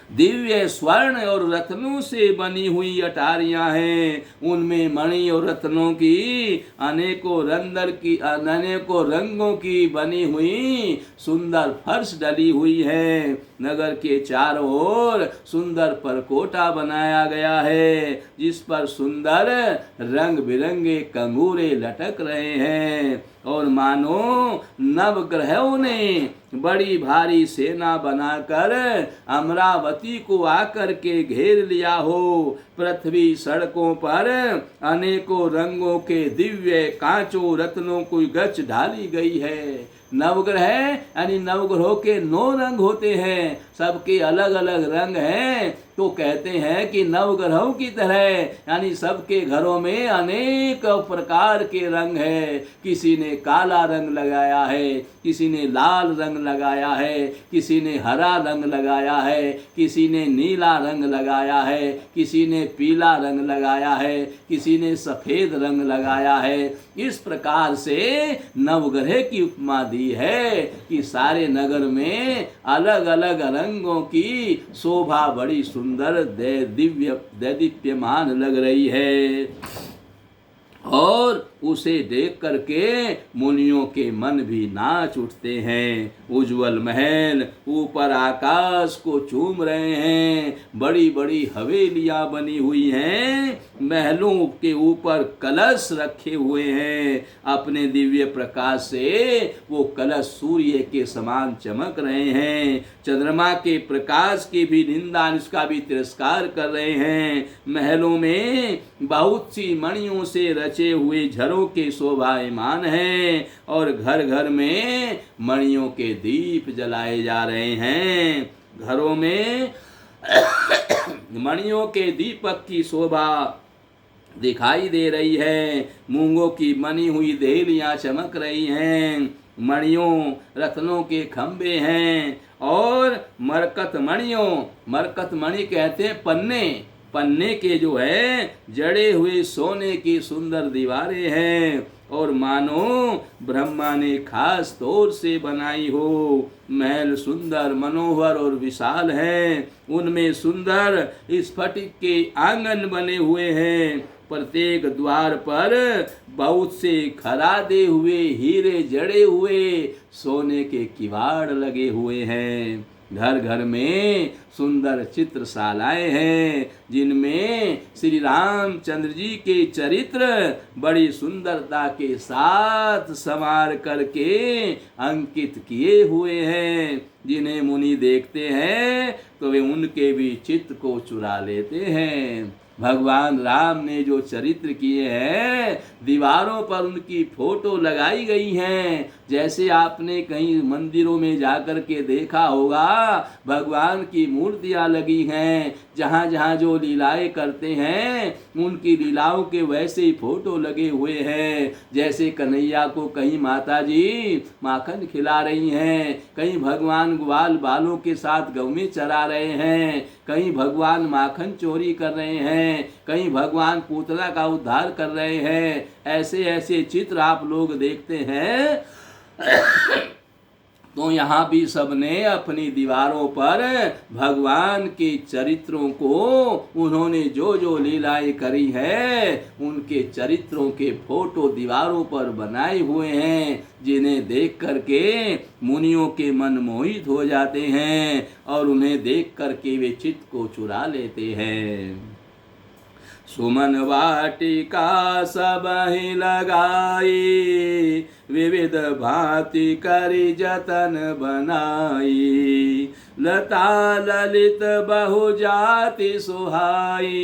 दिव्य स्वर्ण और रत्नों से बनी हुई अटारियां हैं, उनमें मणि और रत्नों की अनेकों रंगों की बनी हुई सुंदर फर्श डली हुई है। नगर के चारों ओर सुंदर परकोटा बनाया गया है जिस पर सुंदर रंग बिरंगे कंगूरे लटक रहे हैं और मानो नवग्रहों ने बड़ी भारी सेना बनाकर अमरावती को आकर के घेर लिया हो। पृथ्वी सड़कों पर अनेकों रंगों के दिव्य कांचों रत्नों की गच ढाली गई है। नवग्रह यानी नवग्रहों के 9 रंग होते हैं, सबके अलग अलग रंग हैं। तो कहते हैं कि नवग्रहों की तरह यानी सबके घरों में अनेक प्रकार के रंग है। किसी ने काला रंग लगाया है, किसी ने लाल रंग लगाया है, किसी ने हरा रंग लगाया है, किसी ने नीला रंग लगाया है, किसी ने पीला रंग लगाया है, किसी ने सफेद रंग लगाया है। इस प्रकार से नवग्रह की उपमा दी है कि सारे नगर में अलग अलग रंगों की शोभा बड़ी सुंदर दिव्य दैदीप्यमान लग रही है और उसे देख करके मुनियों के मन भी नाच उठते हैं। उज्जवल महल ऊपर आकाश को चूम रहे हैं, बड़ी बड़ी हवेलियां बनी हुई हैं, महलों के ऊपर कलश रखे हुए हैं। अपने दिव्य प्रकाश से वो कलश सूर्य के समान चमक रहे हैं। चंद्रमा के प्रकाश की भी निंदा, इसका भी तिरस्कार कर रहे हैं। महलों में बहुत सी मणियों से रचे हुए झरों के शोभायमान हैं और घर घर में मणियों के दीप जलाए जा रहे हैं। घरों में मणियों के दीपक की शोभा दिखाई दे रही है। मूंगों की बनी हुई देहलियां चमक रही हैं। मणियों रत्नों के खंबे हैं और मरकत मणि कहते हैं पन्ने के जो है जड़े हुए सोने की सुंदर दीवारें हैं और मानो ब्रह्मा ने खास तौर से बनाई हो। महल सुंदर मनोहर और विशाल हैं, उनमें सुंदर स्फटिक के आंगन बने हुए हैं। प्रत्येक द्वार पर बहुत से खरादे हुए हीरे जड़े हुए सोने के किवाड़ लगे हुए हैं। घर घर में सुंदर चित्रशालाएं हैं जिनमें श्री रामचंद्र जी के चरित्र बड़ी सुंदरता के साथ संवार करके अंकित किए हुए हैं। जिन्हें मुनि देखते हैं तो वे उनके भी चित्त को चुरा लेते हैं। भगवान राम ने जो चरित्र किए हैं, दीवारों पर उनकी फोटो लगाई गई हैं। जैसे आपने कहीं मंदिरों में जाकर के देखा होगा, भगवान की मूर्तियां लगी हैं, जहाँ जहाँ जो लीलाएं करते हैं उनकी लीलाओं के वैसे ही फोटो लगे हुए हैं। जैसे कन्हैया को कहीं माता जी माखन खिला रही हैं, कहीं भगवान ग्वाल बालों के साथ गौ में चरा रहे हैं, कहीं भगवान माखन चोरी कर रहे हैं, कहीं भगवान पूतना का उद्धार कर रहे हैं। ऐसे ऐसे चित्र आप लोग देखते हैं तो यहाँ भी सबने अपनी दीवारों पर भगवान के चरित्रों को, उन्होंने जो जो लीलाएं करी है उनके चरित्रों के फोटो दीवारों पर बनाए हुए हैं, जिन्हें देख करके मुनियों के मन मोहित हो जाते हैं और उन्हें देख करके वे चित्त को चुरा लेते हैं। सुमन वाटिका सबहि लगाई, विविध भांति करी जतन बनाई। लता ललित बहु जाति सुहाई,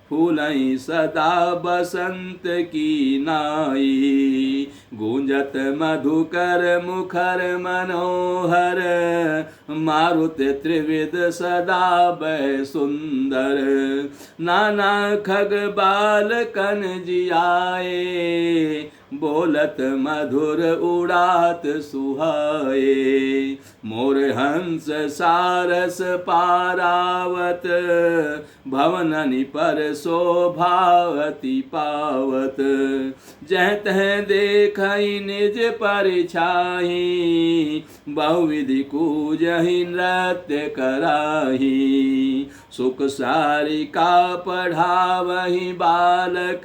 फूलई सदा बसंत की नाई। गूंजत मधुकर मुखर मनोहर, मारुत त्रिविध सदा बह सुंदर। नाना खग बाल कन जियाए, बोलत मधुर उड़ात सुहाए। मोर हंस सारस पारावत, भवननि पर शोभावती पावत। जह तह देखहि निज परिछाही, बहुविधि कूजहि नृत्य कराही। सुख सारिका पढ़ावहि बालक,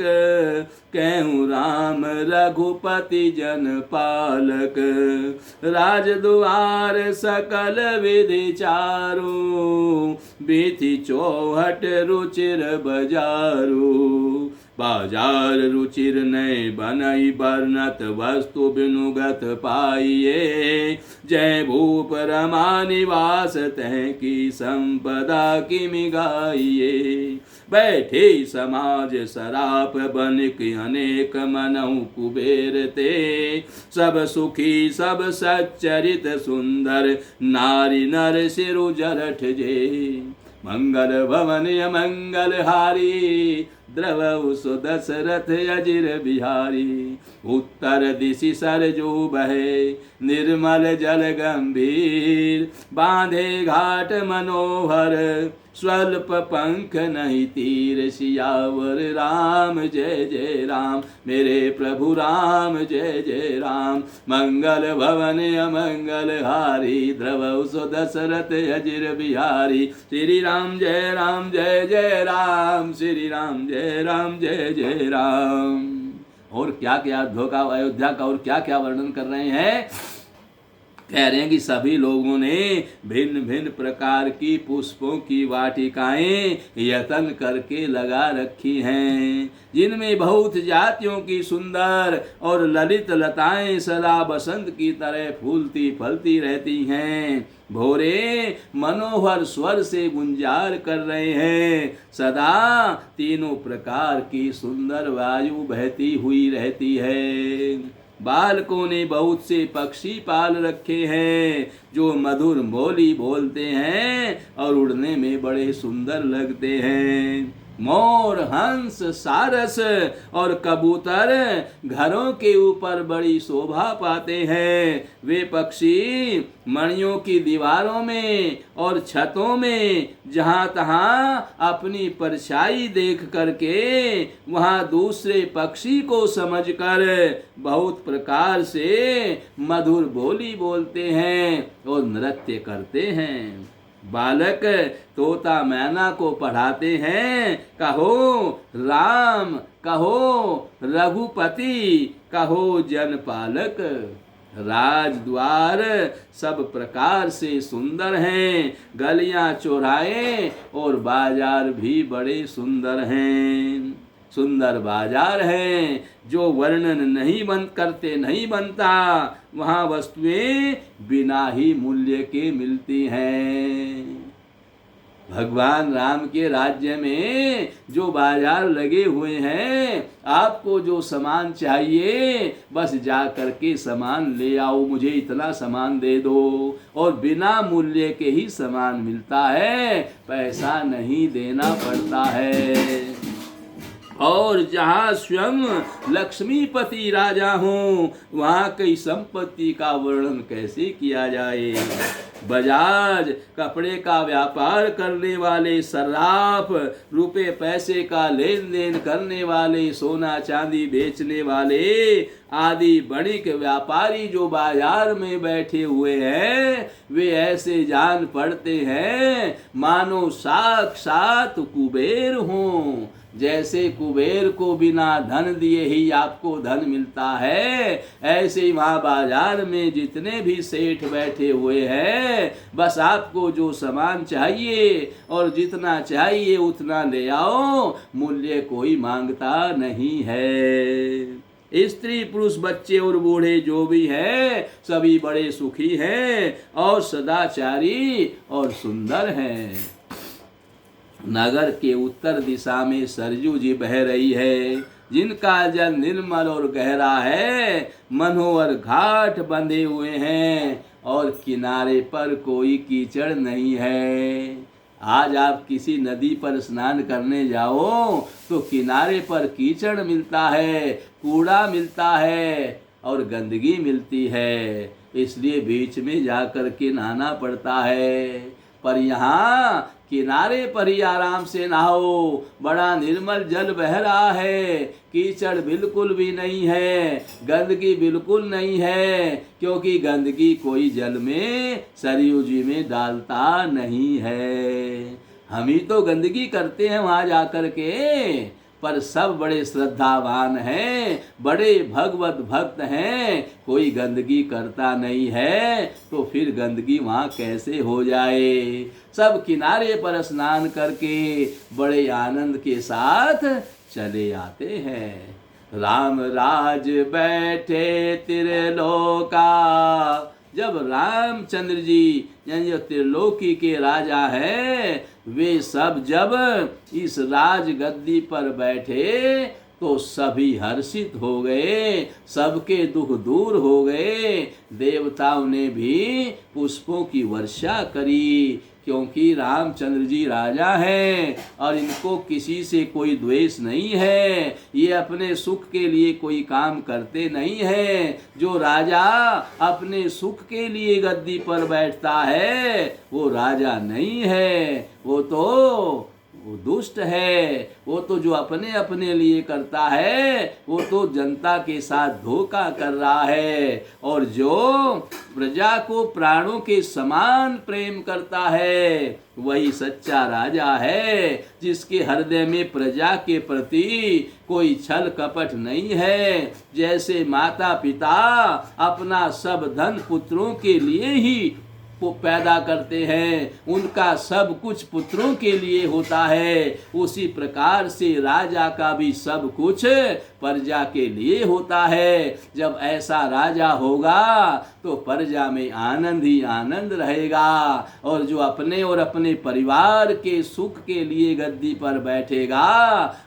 कहूँ राम रघुपति जन पालक। राजद्वार सकल विधि चारु, बीथि चौहट रुचिर बजारू। बाजार रुचिर नय बनई बरनत, वस्तु बिनुगत पाइये। जय भूप रमा निवास, तह की संपदा किमि गाइये। बैठे समाज सराप, बनिक अनेक मनहु कुबेर ते। सब सुखी सब सच्चरित सुंदर, नारी नर सिरु जरठ जे। मंगल भवन अमंगल हारी, द्रवहु सो दशरथ अजिर बिहारी। उत्तर दिशि सरजू बहे, निर्मल जल गंभीर। बांधे घाट मनोहर, स्वल्प पंख नहीं तीर। सियावर राम जय जय राम, मेरे प्रभु राम जय जय राम। मंगल भवन अमंगल हारी, द्रवहु सो दशरथ अजिर बिहारी। श्री राम जय राम जय जय राम, श्री राम जय जय राम। और क्या क्या अयोध्या का और क्या क्या वर्णन कर रहे हैं। कह रहे हैं कि सभी लोगों ने भिन्न भिन्न प्रकार की पुष्पों की वाटिकाएं यतन करके लगा रखी हैं, जिनमें बहुत जातियों की सुंदर और ललित लताएं सदा बसंत की तरह फूलती फलती रहती हैं। भोरे मनोहर स्वर से गुंजार कर रहे हैं। सदा तीनों प्रकार की सुंदर वायु बहती हुई रहती है। बालकों ने बहुत से पक्षी पाल रखे हैं, जो मधुर बोली बोलते हैं और उड़ने में बड़े सुंदर लगते हैं। मोर, हंस, सारस और कबूतर घरों के ऊपर बड़ी शोभा पाते हैं। वे पक्षी मणियों की दीवारों में और छतों में जहाँ तहाँ अपनी परछाई देख करके वहाँ दूसरे पक्षी को समझकर बहुत प्रकार से मधुर बोली बोलते हैं और नृत्य करते हैं। बालक तोता मैना को पढ़ाते हैं, कहो राम, कहो रघुपति, कहो जनपालक। राजद्वार सब प्रकार से सुंदर हैं, गलियां चौराहे और बाजार भी बड़े सुंदर हैं। सुंदर बाजार हैं, जो वर्णन नहीं बनता। वहाँ वस्तुएं बिना ही मूल्य के मिलती हैं। भगवान राम के राज्य में जो बाजार लगे हुए हैं, आपको जो सामान चाहिए बस जा करके सामान ले आओ, मुझे इतना सामान दे दो, और बिना मूल्य के ही सामान मिलता है, पैसा नहीं देना पड़ता है। और जहाँ स्वयं लक्ष्मीपति राजा हों, वहाँ की संपत्ति का वर्णन कैसे किया जाए। बजाज कपड़े का व्यापार करने वाले, सर्राफ रुपए पैसे का लेन देन करने वाले, सोना चांदी बेचने वाले आदि बणिक व्यापारी जो बाजार में बैठे हुए हैं, वे ऐसे जान पड़ते हैं मानो साक्षात कुबेर हों। जैसे कुबेर को बिना धन दिए ही आपको धन मिलता है, ऐसे ही वहाँ बाजार में जितने भी सेठ बैठे हुए हैं, बस आपको जो सामान चाहिए और जितना चाहिए उतना ले आओ, मूल्य कोई मांगता नहीं है। स्त्री पुरुष बच्चे और बूढ़े जो भी हैं, सभी बड़े सुखी हैं और सदाचारी और सुंदर हैं। नगर के उत्तर दिशा में सरजू जी बह रही है, जिनका जल निर्मल और गहरा है। मनोहर घाट बंधे हुए हैं और किनारे पर कोई कीचड़ नहीं है। आज आप किसी नदी पर स्नान करने जाओ तो किनारे पर कीचड़ मिलता है, कूड़ा मिलता है और गंदगी मिलती है, इसलिए बीच में जाकर के नहाना पड़ता है। पर यहाँ किनारे पर ही आराम से नहाओ, बड़ा निर्मल जल बह रहा है, कीचड़ बिल्कुल भी नहीं है, गंदगी बिल्कुल नहीं है, क्योंकि गंदगी कोई जल में सरयू जी में डालता नहीं है। हम ही तो गंदगी करते हैं वहां जाकर के, पर सब बड़े श्रद्धावान हैं, बड़े भगवत भक्त हैं, कोई गंदगी करता नहीं है, तो फिर गंदगी वहाँ कैसे हो जाए। सब किनारे पर स्नान करके बड़े आनंद के साथ चले आते हैं। राम राज बैठे त्रिलोका, जब रामचंद्र जी यानी जो त्रिलोकी के राजा हैं, वे सब जब इस राज गद्दी पर बैठे तो सभी हर्षित हो गए, सबके दुख दूर हो गए। देवताओं ने भी पुष्पों की वर्षा करी, क्योंकि रामचंद्र जी राजा हैं और इनको किसी से कोई द्वेष नहीं है। ये अपने सुख के लिए कोई काम करते नहीं है। जो राजा अपने सुख के लिए गद्दी पर बैठता है वो राजा नहीं है, वो दुष्ट है। वो तो जो अपने अपने लिए करता है वो तो जनता के साथ धोखा कर रहा है। और जो प्रजा को प्राणों के समान प्रेम करता है वही सच्चा राजा है, जिसके हृदय में प्रजा के प्रति कोई छल कपट नहीं है। जैसे माता पिता अपना सब धन पुत्रों के लिए ही को पैदा करते हैं, उनका सब कुछ पुत्रों के लिए होता है, उसी प्रकार से राजा का भी सब कुछ प्रजा के लिए होता है। जब ऐसा राजा होगा तो प्रजा में आनंद ही आनंद रहेगा। और जो अपने और अपने परिवार के सुख के लिए गद्दी पर बैठेगा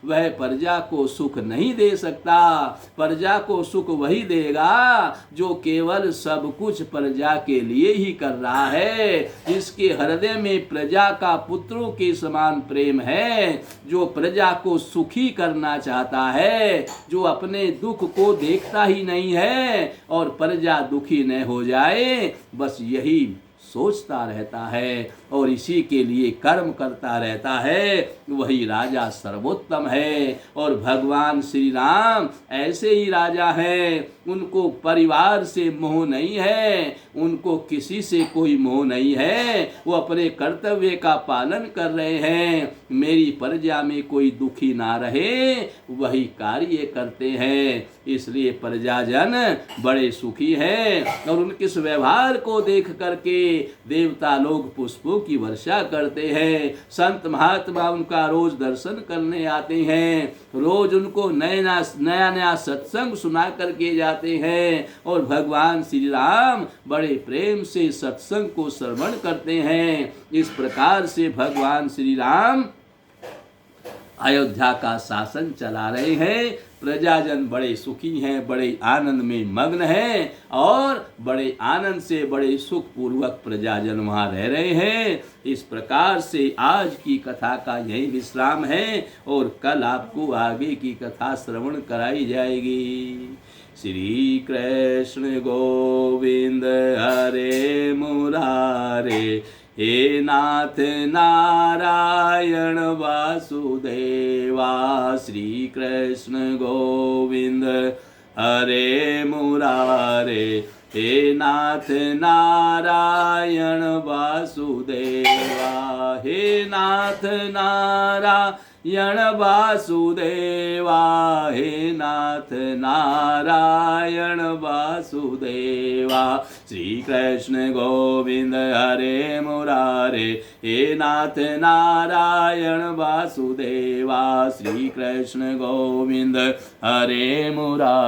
वह प्रजा को सुख नहीं दे सकता। प्रजा को सुख वही देगा जो केवल सब कुछ प्रजा के लिए ही कर रहा है, जिसके हृदय में प्रजा का पुत्रों के समान प्रेम है, जो प्रजा को सुखी करना चाहता है, जो अपने दुख को देखता ही नहीं है और प्रजा दुखी न हो जाए, बस यही सोचता रहता है और इसी के लिए कर्म करता रहता है, वही राजा सर्वोत्तम है। और भगवान श्री राम ऐसे ही राजा हैं। उनको परिवार से मोह नहीं है, उनको किसी से कोई मोह नहीं है, वो अपने कर्तव्य का पालन कर रहे हैं। मेरी प्रजा में कोई दुखी ना रहे वही कार्य करते हैं, इसलिए प्रजाजन बड़े सुखी हैं। और उनके इस व्यवहार को देख करके देवता लोग पुष्पों की वर्षा करते हैं। संत महात्मा उनका रोज दर्शन करने आते हैं, रोज उनको नया नया सत्संग सुना करके जाते हैं। और भगवान श्री राम बड़े प्रेम से सत्संग को श्रवण करते हैं। इस प्रकार से भगवान श्री राम अयोध्या का शासन चला रहे हैं। प्रजाजन बड़े सुखी हैं, बड़े आनंद में मग्न हैं और बड़े आनंद से बड़े सुख पूर्वक प्रजाजन वहाँ रह रहे हैं। इस प्रकार से आज की कथा का यही विश्राम है और कल आपको आगे की कथा श्रवण कराई जाएगी। श्री कृष्ण गोविंद हरे मुरारे, हे नाथ नारायण वासुदेवा। श्री कृष्ण गोविंद हरे मुरारे, हे नाथ नारायण वासुदेवा, हे नाथ नारायण वासुदेवा, हे नाथ नारायण वासुदेवा। श्री कृष्ण गोविंद हरे मुरारे, हे नाथ नारायण वासुदेवा। श्री कृष्ण गोविंद हरे मुरारे।